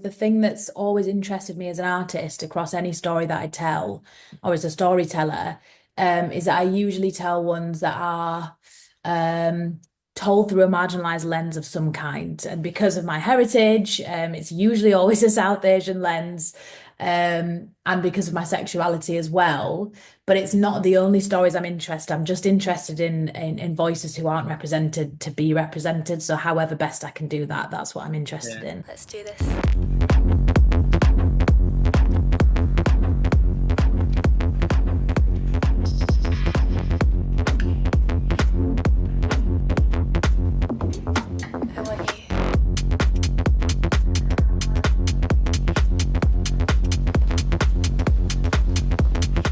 The thing that's always interested me as an artist across any story that I tell, or as a storyteller, is that I usually tell ones that are um, told through a marginalized lens of some kind. And because of my heritage, it's usually always a South Asian lens, and because of my sexuality as well. But it's not the only stories I'm interested. I'm just interested in voices who aren't represented to be represented. So however best I can do that, that's what I'm interested Yeah. in. Let's do this. I want you.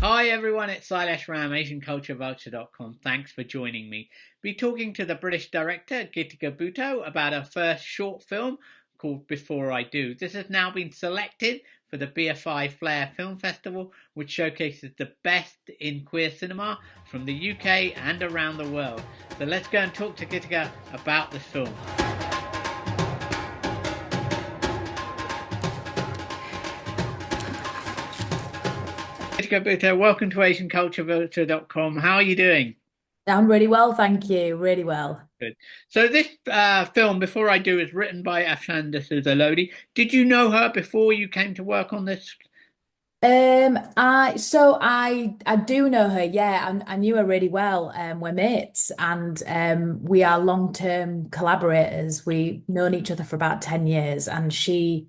Hi everyone, it's Silesh Ram, AsianCultureVulture.com. Thanks for joining me. Be talking to the British director Gitika Buttoo about her first short film called Before I Do. This has now been selected for the BFI Flair Film Festival, which showcases the best in queer cinema from the UK and around the world. So let's go and talk to Gitika about this film. Gitika Buttoo, welcome to AsianCultureVulture.com. How are you doing? I'm really well, thank you. Really well. Good. So this film, Before I Do, is written by Afshan. Did you know her before you came to work on this? I do know her, yeah. I knew her really well. We're mates and we are long-term collaborators. We've known each other for about 10 years, and she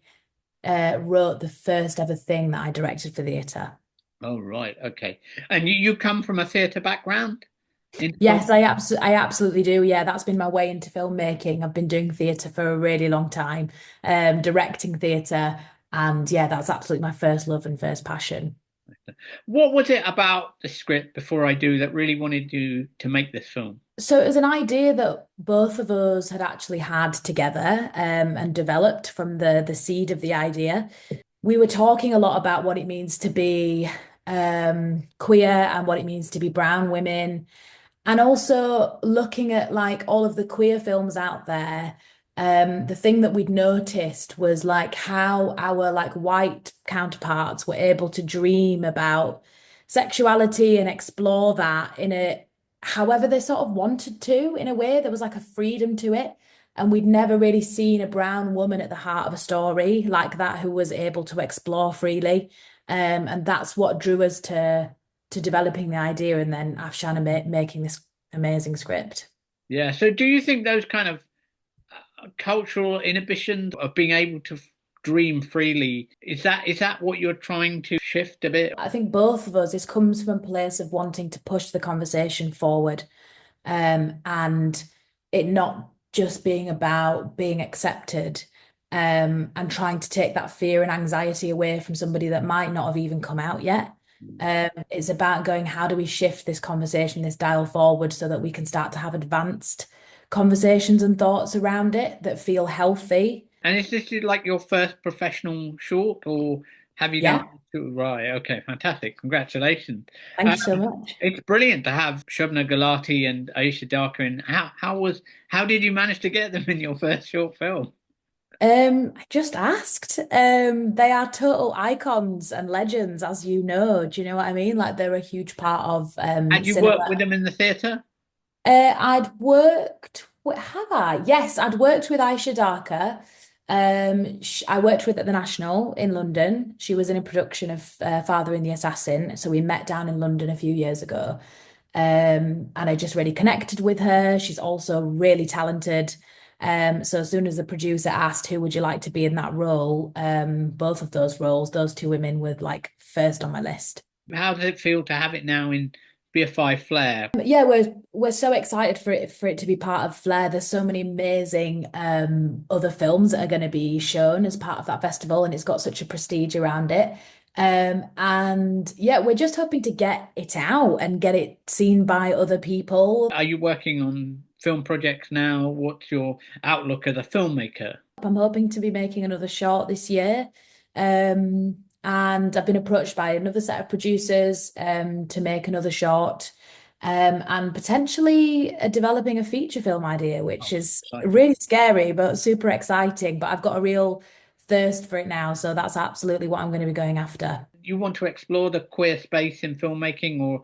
wrote the first ever thing that I directed for theatre. Oh, right. Okay. And you come from a theatre background in film? Yes, I absolutely do. Yeah, that's been my way into filmmaking. I've been doing theatre for a really long time, directing theatre, and yeah, that's absolutely my first love and first passion. What was it about the script Before I Do that really wanted you to make this film? So it was an idea that both of us had actually had together, and developed from the seed of the idea. We were talking a lot about what it means to be queer and what it means to be brown women. And also looking at like all of the queer films out there, the thing that we'd noticed was like how our like white counterparts were able to dream about sexuality and explore that in a however they sort of wanted to, in a way. There was like a freedom to it. And we'd never really seen a brown woman at the heart of a story like that who was able to explore freely. And that's what drew us to developing the idea and then Afshan making this amazing script. Yeah. So do you think those kind of cultural inhibitions of being able to dream freely, is that what you're trying to shift a bit? I think both of us, this comes from a place of wanting to push the conversation forward, and it not just being about being accepted, and trying to take that fear and anxiety away from somebody that might not have even come out yet. It's about going, how do we shift this conversation, this dial forward, so that we can start to have advanced conversations and thoughts around it that feel healthy. And is this like your first professional short, or have you done? Yeah, Right. Okay. Fantastic. Congratulations. thank you so much. It's brilliant to have Shobna Gulati and Ayesha Dharker in. How did you manage to get them in your first short film? I just asked. They are total icons and legends, as you know. Do you know what I mean? Like they're a huge part of Had you worked with cinema. them in the theatre? Have I? Yes, I'd worked with Ayesha Dharker. I worked with at the National in London. She was in a production of Father and the Assassin. So we met down in London a few years ago. And I just really connected with her. She's also really talented. So as soon as the producer asked who would you like to be in that role, both of those roles, those two women were like first on my list. How does it feel to have it now in BFI Flair? Yeah, we're so excited for it to be part of Flair. There's so many amazing other films that are going to be shown as part of that festival, and it's got such a prestige around it. And yeah, we're just hoping to get it out and get it seen by other people. Are you working on film projects now? What's your outlook as a filmmaker? I'm hoping to be making another short this year. And I've been approached by another set of producers to make another short, and potentially developing a feature film idea, which Oh, is exciting. really scary but super exciting. But I've got a real thirst for it now. So that's absolutely what I'm going to be going after. You want to explore the queer space in filmmaking, or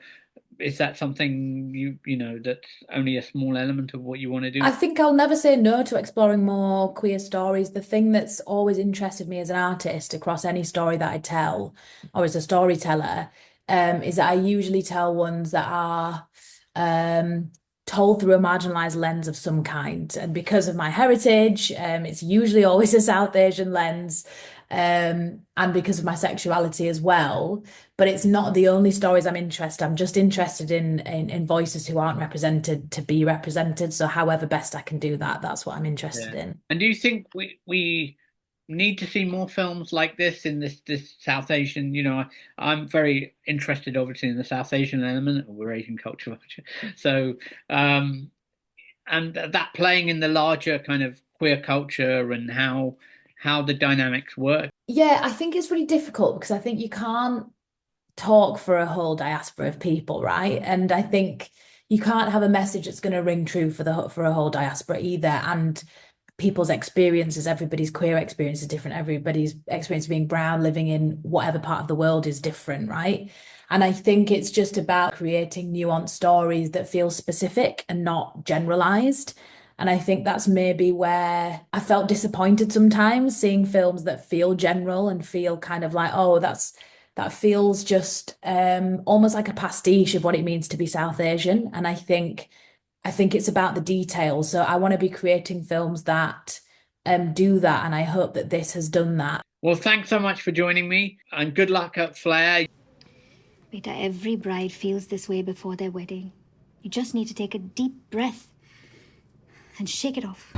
is that something that's only a small element of what you want to do? I think I'll never say no to exploring more queer stories. The thing that's always interested me as an artist across any story that I tell, or as a storyteller, is that I usually tell ones that are um, told through a marginalized lens of some kind. And because of my heritage, it's usually always a South Asian lens, and because of my sexuality as well. But it's not the only stories I'm interested. I'm just interested in voices who aren't represented to be represented. So however best I can do that, that's what I'm interested Yeah. in. And do you think we need to see more films like this in this South Asian? I'm very interested, obviously, in the South Asian element. We're Asian culture, so and that playing in the larger kind of queer culture and how the dynamics work. Yeah, I think it's really difficult because I think you can't talk for a whole diaspora of people, right? And I think you can't have a message that's going to ring true for a whole diaspora either. And people's experiences, everybody's queer experience is different. Everybody's experience of being brown, living in whatever part of the world is different, right? And I think it's just about creating nuanced stories that feel specific and not generalized. And I think that's maybe where I felt disappointed sometimes seeing films that feel general and feel kind of like, oh, that feels just almost like a pastiche of what it means to be South Asian. And I think it's about the details. So I want to be creating films that do that, and I hope that this has done that. Well, thanks so much for joining me, and good luck at Flair. Beta, every bride feels this way before their wedding. You just need to take a deep breath and shake it off.